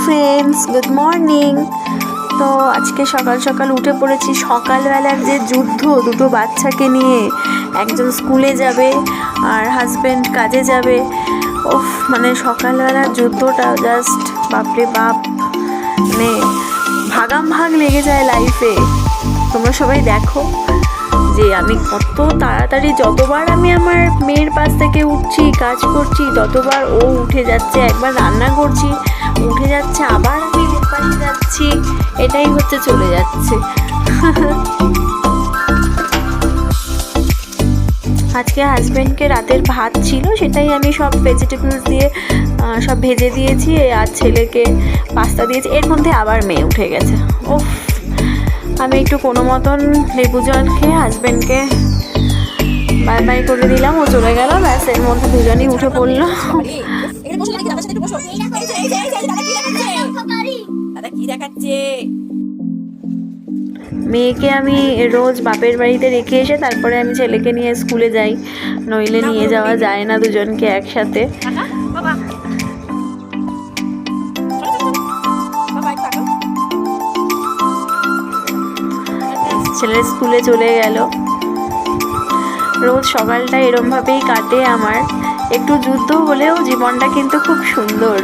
Friends, good morning. তো আজকে সকাল সকাল উঠে পড়েছি। সকালবেলার যে যুদ্ধ, দুটো বাচ্চাকে নিয়ে, একজন স্কুলে যাবে আর হাজব্যান্ড কাজে যাবে। ওফ, মানে সকালবেলার যুদ্ধটা জাস্ট বাপরে বাপ, মানে ভাগাম ভাগ লেগে যায় লাইফে। তোমরা সবাই দেখো যে আমি কত তাড়াতাড়ি, যতবার আমি আমার মেয়ের পাশ থেকে উঠছি, কাজ করছি, ততবার ও উঠে যাচ্ছে। একবার রান্না করছি, উঠে যাচ্ছে, আবার আমি পাশে যাচ্ছি, এটাই হচ্ছে চলে যাচ্ছে। আজকে হাজব্যান্ডকে রাতের ভাত ছিল, সেটাই আমি সব ভেজিটেবলস দিয়ে সব ভেজে দিয়েছি। আর ছেলেকে পাস্তা দিয়েছি। এর মধ্যে আবার মেয়ে উঠে গেছে। ওফ, আমি একটু কোনো মতন লেবু জল খেয়ে হাজব্যান্ডকে বাই বাই করে দিলাম, ও চলে গেল। ব্যাস, এর মধ্যে দুজনই উঠে পড়লো। মেয়েকে আমি রোজ বাপের বাড়িতে রেখে এসে তারপরে আমি ছেলেকে নিয়ে স্কুলে যাই, নইলে নিয়ে যাওয়া যায় না দুজনকে একসাথে। ছেলে স্কুলে চলে গেল। রোজ সকালটা এরমভাবেই কাটে আমার। একটু যুদ্ধ হলেও জীবনটা কিন্তু খুব সুন্দর।